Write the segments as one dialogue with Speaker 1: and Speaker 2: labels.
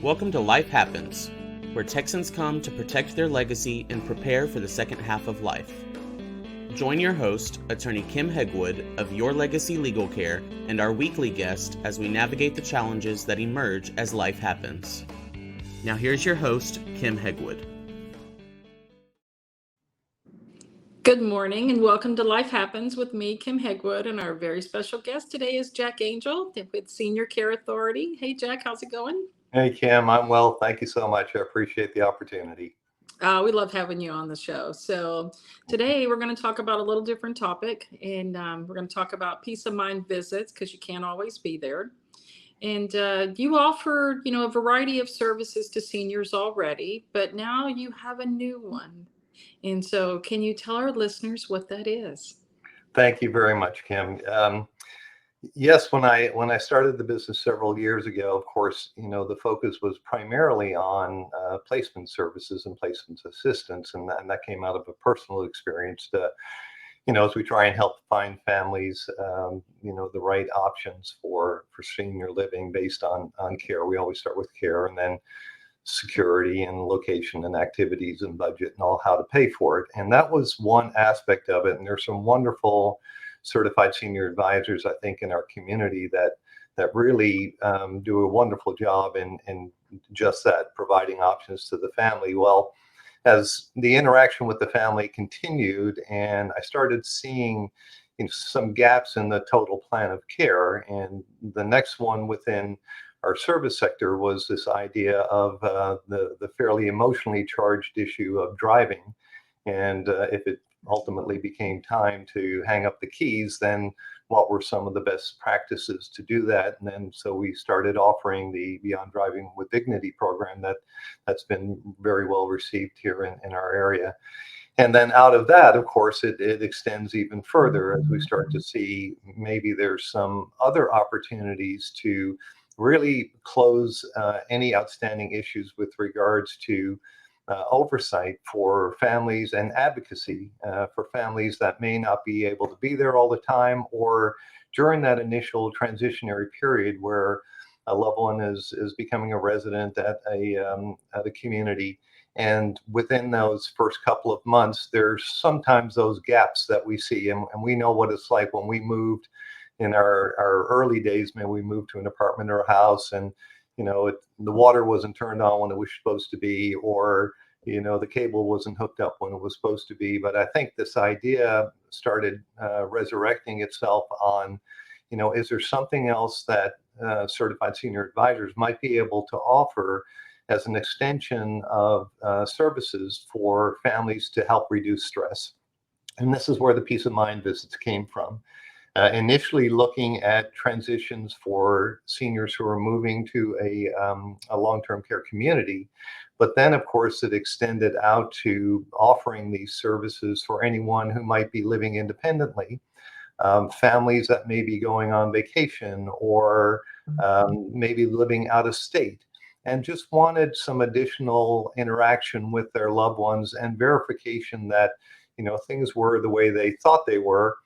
Speaker 1: Welcome to Life Happens, where Texans come to protect their legacy and prepare for the second half of life. Join your host, Attorney Kim Hegwood of Your Legacy Legal Care, and our weekly guest as we navigate the challenges that emerge as life happens. Now here's your host, Kim Hegwood.
Speaker 2: Good morning and welcome to Life Happens with me, Kim Hegwood, and our very special guest today is Jack Angel with Senior Care Authority. Hey, Jack, how's it going?
Speaker 3: Hey, Kim, I'm well. Thank you so much. I appreciate the opportunity.
Speaker 2: We love having you on the show. So today we're going to talk about a little different topic, and we're going to talk about peace of mind visits because you can't always be there. And you offer, a variety of services to seniors already, but now you have a new one. And so can you tell our listeners what that is?
Speaker 3: Thank you very much, Kim. Yes, when I started the business several years ago, of course, the focus was primarily on placement services and placement assistance, and that came out of a personal experience to, as we try and help find families, the right options for senior living based on care. We always start with care and then security and location and activities and budget and all how to pay for it. And that was one aspect of it. And there's some wonderful certified senior advisors, I think, in our community that really do a wonderful job in just that, providing options to the family. Well, as the interaction with the family continued and I started seeing some gaps in the total plan of care, and the next one within our service sector was this idea of the fairly emotionally charged issue of driving. And if it ultimately became time to hang up the keys, then what were some of the best practices to do that? And then so we started offering the Beyond Driving with Dignity program that's been very well received here in our area. And then out of that, of course, it extends even further as we start to see maybe there's some other opportunities to really close any outstanding issues with regards to oversight for families and advocacy for families that may not be able to be there all the time, or during that initial transitionary period where a loved one is becoming a resident at a community. And within those first couple of months, there's sometimes those gaps that we see, and we know what it's like when we moved in our early days. Maybe we moved to an apartment or a house, and the water wasn't turned on when it was supposed to be, or the cable wasn't hooked up when it was supposed to be. But I think this idea started resurrecting itself on, is there something else that certified senior advisors might be able to offer as an extension of services for families to help reduce stress? And this is where the peace of mind visits came from. Initially looking at transitions for seniors who are moving to a long-term care community, but then of course it extended out to offering these services for anyone who might be living independently, families that may be going on vacation, or maybe living out of state, and just wanted some additional interaction with their loved ones and verification that things were the way they thought they were.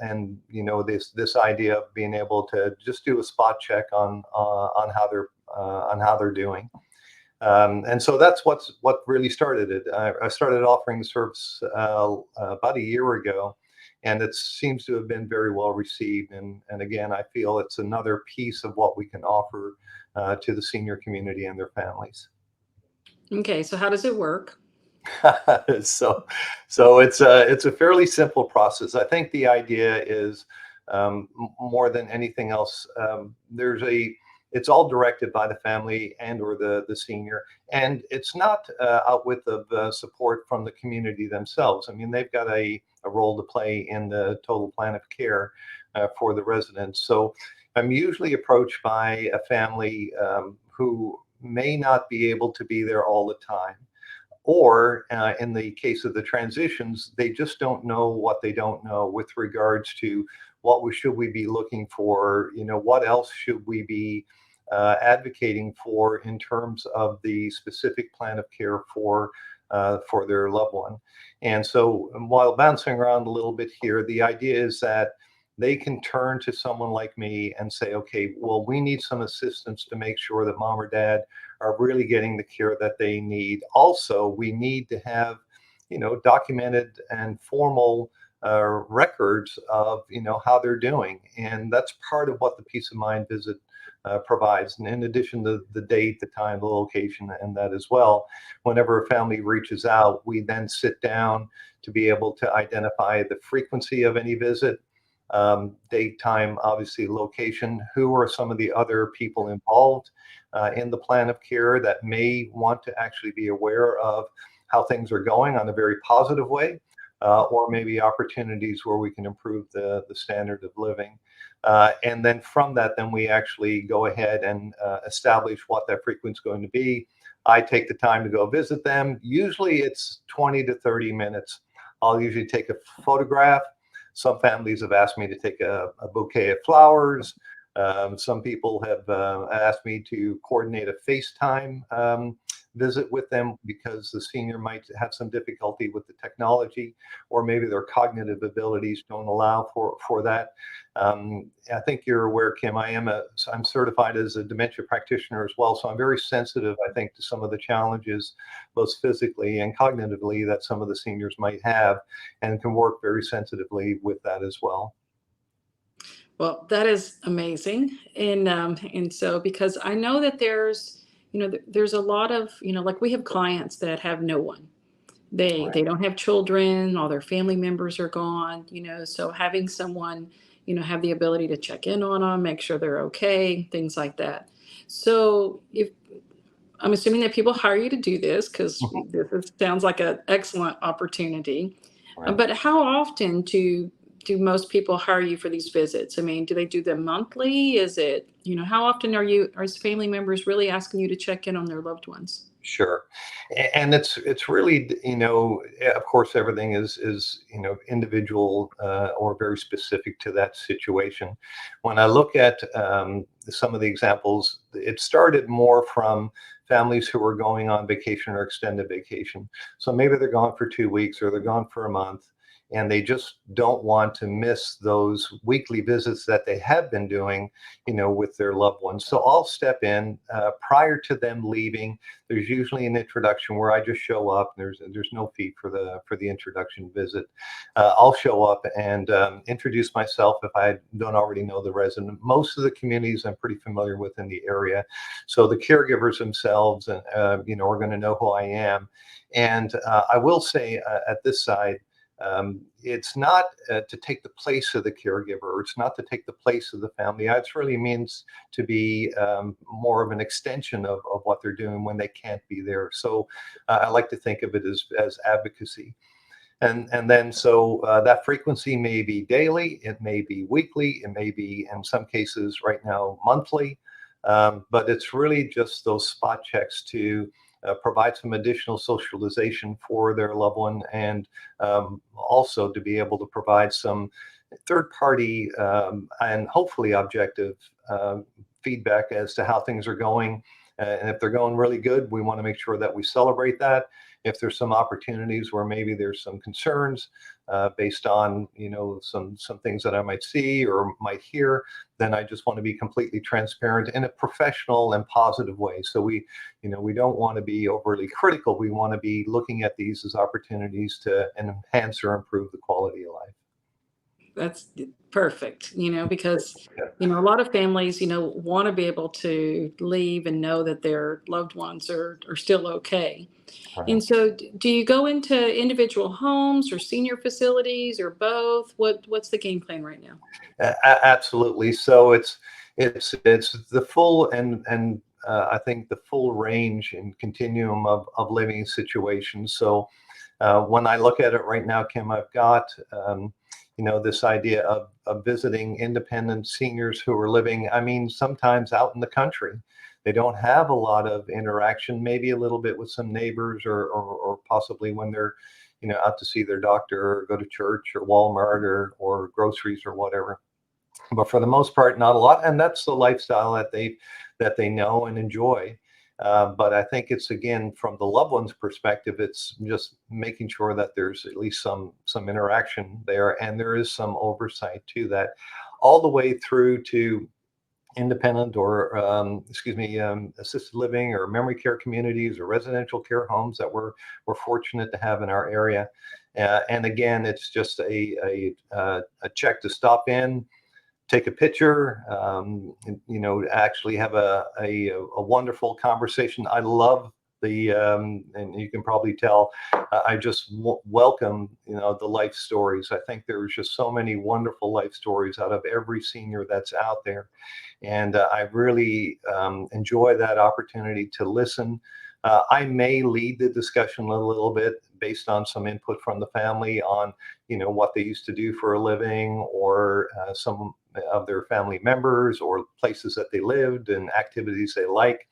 Speaker 3: And this idea of being able to just do a spot check on how they're doing, and so that's what really started it. I started offering the service about a year ago, and it seems to have been very well received. And again, I feel it's another piece of what we can offer to the senior community and their families.
Speaker 2: Okay, so how does it work?
Speaker 3: So it's a fairly simple process. I think the idea is more than anything else, it's all directed by the family and or the senior, and it's not outwith of support from the community themselves. I mean, they've got a role to play in the total plan of care for the residents. So I'm usually approached by a family who may not be able to be there all the time. Or in the case of the transitions, they just don't know what they don't know with regards to should we be looking for, what else should we be advocating for in terms of the specific plan of care for their loved one. And so while bouncing around a little bit here, the idea is that they can turn to someone like me and say, okay, well, we need some assistance to make sure that mom or dad are really getting the care that they need. Also, we need to have, documented and formal records of, how they're doing. And that's part of what the peace of mind visit provides. And in addition to the date, the time, the location, and that as well, whenever a family reaches out, we then sit down to be able to identify the frequency of any visit, date, time, obviously location, who are some of the other people involved in the plan of care that may want to actually be aware of how things are going on a very positive way, or maybe opportunities where we can improve the standard of living. And then from that, then we actually go ahead and establish what that frequency is going to be. I take the time to go visit them. Usually it's 20 to 30 minutes. I'll usually take a photograph. Some families have asked me to take a bouquet of flowers. Some people have asked me to coordinate a FaceTime visit with them because the senior might have some difficulty with the technology, or maybe their cognitive abilities don't allow for that. I think you're aware, Kim, I'm certified as a dementia practitioner as well, so I'm very sensitive, I think, to some of the challenges, both physically and cognitively, that some of the seniors might have, and can work very sensitively with that as well.
Speaker 2: Well, that is amazing. And so because I know that there's a lot of, like we have clients that have no one. They
Speaker 3: Right.
Speaker 2: don't have children, all their family members are gone, so having someone, have the ability to check in on them, make sure they're okay, things like that. So if I'm assuming that people hire you to do this because
Speaker 3: Mhm.
Speaker 2: this sounds like an excellent opportunity.
Speaker 3: Right.
Speaker 2: But how often do most people hire you for these visits? I mean, do they do them monthly? Is it, how often are family members really asking you to check in on their loved ones?
Speaker 3: Sure. And it's really, of course, everything is individual, or very specific to that situation. When I look at some of the examples, it started more from families who were going on vacation or extended vacation. So maybe they're gone for 2 weeks or they're gone for a month, and they just don't want to miss those weekly visits that they have been doing, with their loved ones. So I'll step in prior to them leaving. There's usually an introduction where I just show up. There's no fee for the introduction visit. I'll show up and introduce myself if I don't already know the resident. Most of the communities I'm pretty familiar with in the area, so the caregivers themselves and are going to know who I am. And I will say at this side, it's not to take the place of the caregiver. It's not to take the place of the family. It really means to be more of an extension of what they're doing when they can't be there. So I like to think of it as advocacy. And then so that frequency may be daily, it may be weekly, it may be in some cases right now monthly, but it's really just those spot checks to provide some additional socialization for their loved one, and also to be able to provide some third party and hopefully objective feedback as to how things are going. And if they're going really good, we want to make sure that we celebrate that. If there's some opportunities where maybe there's some concerns based on some things that I might see or might hear, then I just want to be completely transparent in a professional and positive way. So we don't want to be overly critical. We want to be looking at these as opportunities to enhance or improve the quality of life.
Speaker 2: That's perfect, because,
Speaker 3: Yeah.
Speaker 2: a lot of families, want to be able to leave and know that their loved ones are still okay.
Speaker 3: Right.
Speaker 2: And so do you go into individual homes or senior facilities or both? What's the game plan right now?
Speaker 3: Absolutely. So it's the full and I think the full range and continuum of living situations. So when I look at it right now, Kim, I've got this idea of visiting independent seniors who are living, I mean, sometimes out in the country. They don't have a lot of interaction, maybe a little bit with some neighbors, or possibly when they're out to see their doctor or go to church or Walmart or groceries or whatever. But for the most part, not a lot. And that's the lifestyle that they know and enjoy. But I think it's, again, from the loved one's perspective, it's just making sure that there's at least some interaction there, and there is some oversight to that, all the way through to independent or assisted living or memory care communities or residential care homes that we're fortunate to have in our area. And again, it's just a check to stop in, take a picture, actually have a wonderful conversation. I love and you can probably tell, I just welcome, the life stories. I think there's just so many wonderful life stories out of every senior that's out there. And I really enjoy that opportunity to listen. I may lead the discussion a little bit based on some input from the family on, what they used to do for a living, or some of their family members, or places that they lived and activities they like.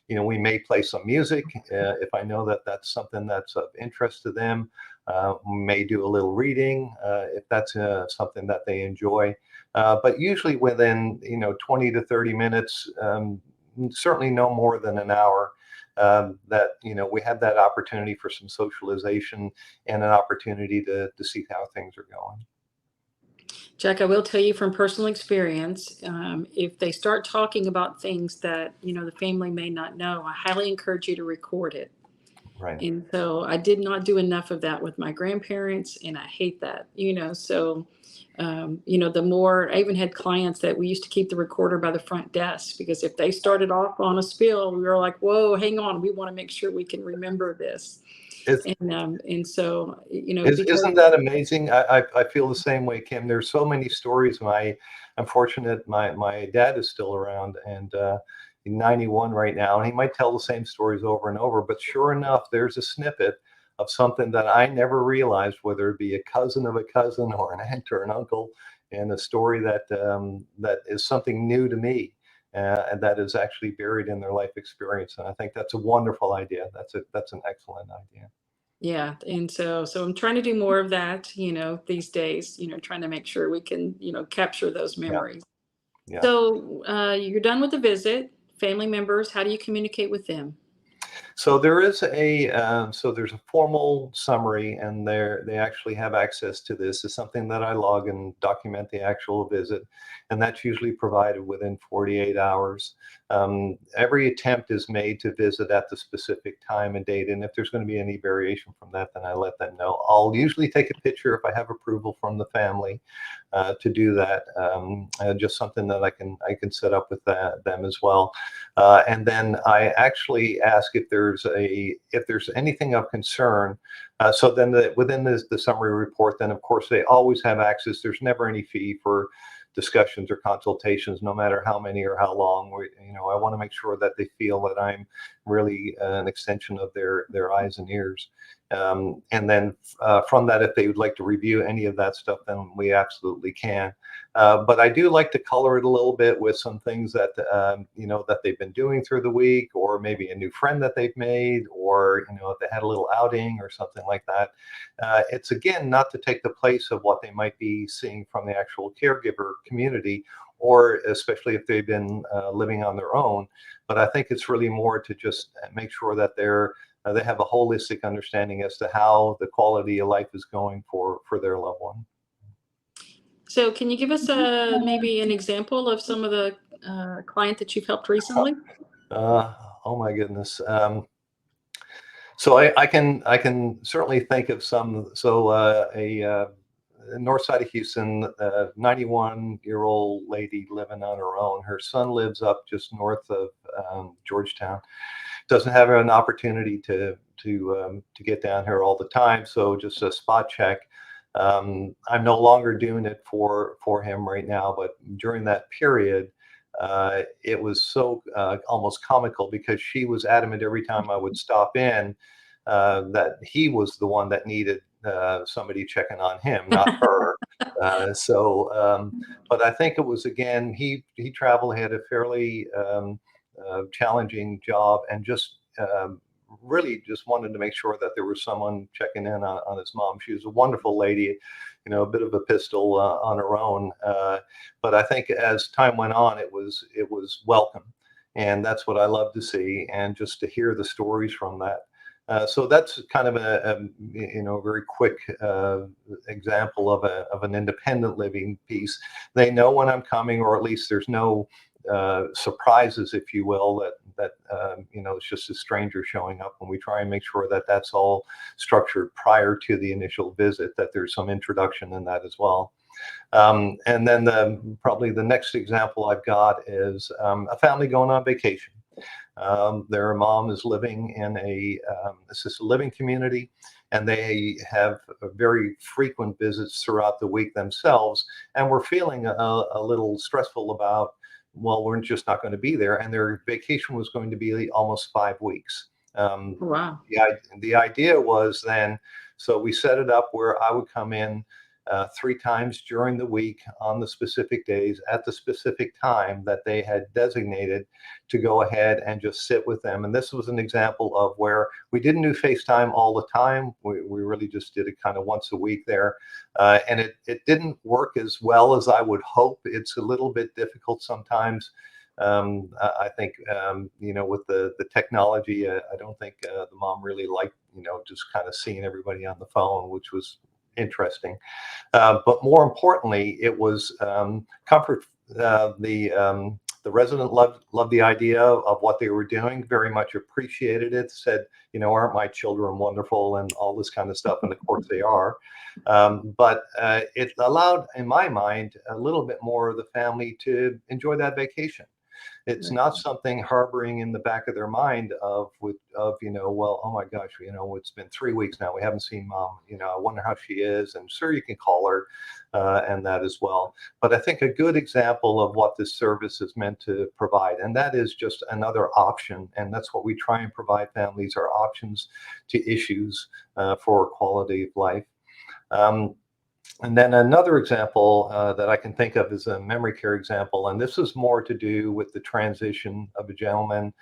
Speaker 3: We may play some music if I know that that's something that's of interest to them. We may do a little reading if that's something that they enjoy. But usually within 20 to 30 minutes, certainly no more than an hour, that we have that opportunity for some socialization and an opportunity to see how things are going.
Speaker 2: Jack, I will tell you from personal experience, if they start talking about things that, the family may not know, I highly encourage you to record it.
Speaker 3: Right.
Speaker 2: And so I did not do enough of that with my grandparents, and I hate that, so, the more, I even had clients that we used to keep the recorder by the front desk, because if they started off on a spill, we were like, whoa, hang on, we want to make sure we can remember this. And so, because
Speaker 3: Isn't that amazing? I feel the same way, Kim. There's so many stories. I'm fortunate. My dad is still around, and he's 91 right now, and he might tell the same stories over and over. But sure enough, there's a snippet of something that I never realized, whether it be a cousin of a cousin or an aunt or an uncle, and a story that is something new to me. And that is actually buried in their life experience. And I think that's a wonderful idea. That's an excellent idea.
Speaker 2: Yeah, and so I'm trying to do more of that, these days, trying to make sure we can, capture those
Speaker 3: Yeah,
Speaker 2: memories.
Speaker 3: yeah.
Speaker 2: So, you're done with the visit. Family members, how do you communicate with them?
Speaker 3: So there's a formal summary, and they actually have access to this. It's something that I log and document the actual visit, and that's usually provided within 48 hours. Every attempt is made to visit at the specific time and date, and if there's going to be any variation from that, then I let them know. I'll usually take a picture if I have approval from the family to do that. Just something that I can set up with them as well. And then I actually ask if there's anything of concern. So then within the summary report, then of course they always have access. There's never any fee for discussions or consultations, no matter how many or how long. I want to make sure that they feel that I'm really an extension of their eyes and ears. And then from that, if they would like to review any of that stuff, then we absolutely can. But I do like to color it a little bit with some things that that they've been doing through the week, or maybe a new friend that they've made, or if they had a little outing or something like that. It's, again, not to take the place of what they might be seeing from the actual caregiver community, or especially if they've been living on their own. But I think it's really more to just make sure that they have a holistic understanding as to how the quality of life is going for their loved one.
Speaker 2: So, can you give us maybe an example of some of the client that you've helped recently?
Speaker 3: Oh my goodness. So I can certainly think of some. So a north side of Houston, 91-year-old lady living on her own. Her son lives up just north of Georgetown. Doesn't have an opportunity to get down here all the time. So just a spot check. I'm no longer doing it for him right now, but during that period, it was so almost comical, because she was adamant every time I would stop in that he was the one that needed somebody checking on him, not her. But I think it was, again, he traveled, had a fairly challenging job, and just really just wanted to make sure that there was someone checking in on his mom. She was a wonderful lady, a bit of a pistol on her own. But I think as time went on, it was welcome. And that's what I love to see, and just to hear the stories from that. So that's kind of a very quick example of an independent living piece. They know when I'm coming, or at least there's no surprises, if you will, that it's just a stranger showing up. And we try and make sure that that's all structured prior to the initial visit, that there's some introduction in that as well. And then probably the next example I've got is a family going on vacation. Their mom is living in a assisted living community, and they have very frequent visits throughout the week themselves. And we're feeling a little stressful about, well, we're just not going to be there. And their vacation was going to be almost 5 weeks. Um,
Speaker 2: Wow.
Speaker 3: the idea was then, so we set it up where I would come in 3 times during the week on the specific days at the specific time that they had designated, to go ahead and just sit with them. And this was an example of where we didn't do FaceTime all the time. We really just did it kind of once a week there. And it didn't work as well as I would hope. It's a little bit difficult sometimes. I think, with the technology, I don't think the mom really liked, just kind of seeing everybody on the phone, which was interesting. But more importantly, it was comfort. The resident loved the idea of what they were doing, very much appreciated it, said, aren't my children wonderful, and all this kind of stuff. And of course they are. But it allowed, in my mind, a little bit more of the family to enjoy that vacation. It's not something harboring in the back of their mind of, well, oh my gosh, it's been 3 weeks now, we haven't seen mom, I wonder how she is. And sure, you can call her, and that as well. But I think a good example of what this service is meant to provide, and that is just another option. And that's what we try and provide families, are options to issues for quality of life. And then another example that I can think of is a memory care example. And this is more to do with the transition of a gentleman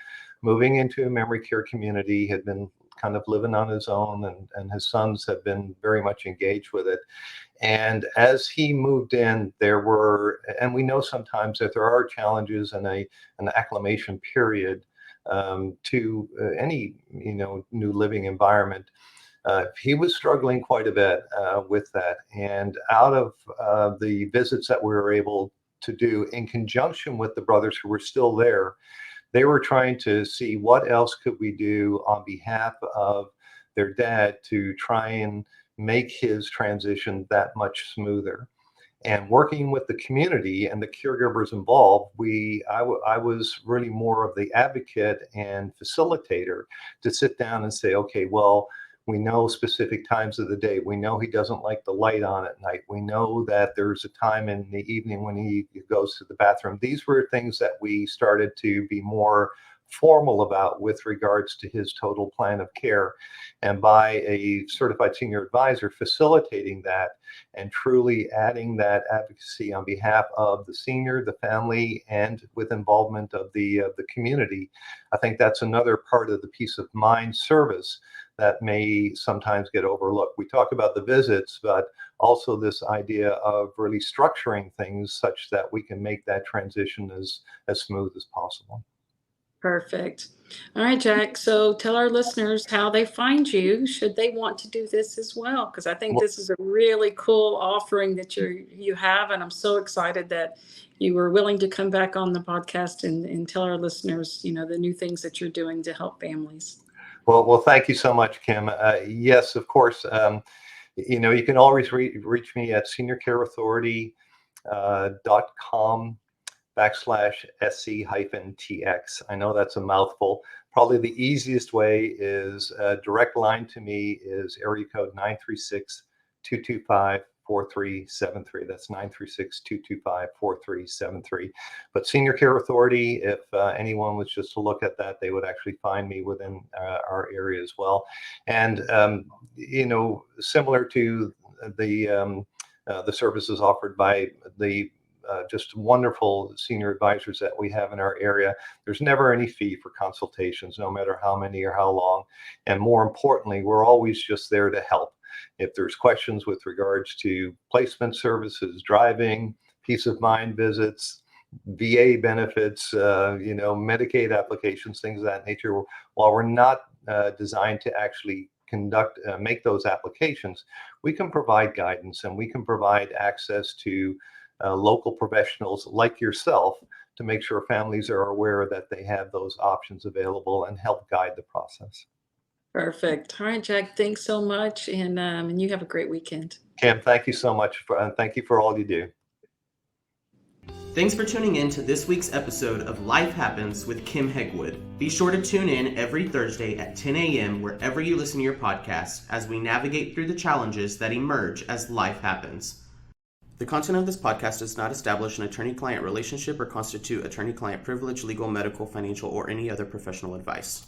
Speaker 3: moving into a memory care community, had been kind of living on his own, and his sons have been very much engaged with it. And as he moved in, and we know sometimes that there are challenges and an acclimation period to any, new living environment. He was struggling quite a bit with that. And out of the visits that we were able to do in conjunction with the brothers who were still there, they were trying to see what else could we do on behalf of their dad to try and make his transition that much smoother. And working with the community and the caregivers involved, I was really more of the advocate and facilitator to sit down and say, okay, well, we know specific times of the day. We know he doesn't like the light on at night. We know that there's a time in the evening when he goes to the bathroom. These were things that we started to be more formal about with regards to his total plan of care. And by a certified senior advisor facilitating that and truly adding that advocacy on behalf of the senior, the family, and with involvement of the community, I think that's another part of the peace of mind service that may sometimes get overlooked. We talk about the visits, but also this idea of really structuring things such that we can make that transition as smooth as possible.
Speaker 2: Perfect. All right, Jack. So tell our listeners how they find you should they want to do this as well, because I think
Speaker 3: Well,
Speaker 2: this is a really cool offering that you have, and I'm so excited that you were willing to come back on the podcast and tell our listeners, the new things that you're doing to help families.
Speaker 3: well, thank you so much, Kim. Yes, of course. You can always reach me at seniorcareauthority.com/SC-TX. I know that's a mouthful. Probably the easiest way is direct line to me is area code 936-225-4373. That's 936-225-4373. But Senior Care Authority, if anyone was just to look at that, they would actually find me within our area as well. And, similar to the services offered by the just wonderful senior advisors that we have in our area, there's never any fee for consultations, no matter how many or how long. And more importantly, we're always just there to help. If there's questions with regards to placement services, driving, peace of mind visits, VA benefits, Medicaid applications, things of that nature. While we're not designed to actually make those applications, we can provide guidance and we can provide access to local professionals like yourself to make sure families are aware that they have those options available and help guide the process.
Speaker 2: Perfect. All right, Jack, thanks so much. And you have a great weekend.
Speaker 3: Cam, thank you so much, and thank you for all you do.
Speaker 1: Thanks for tuning in to this week's episode of Life Happens with Kim Hegwood. Be sure to tune in every Thursday at 10 a.m. wherever you listen to your podcast as we navigate through the challenges that emerge as life happens. The content of this podcast does not establish an attorney-client relationship or constitute attorney-client privilege, legal, medical, financial, or any other professional advice.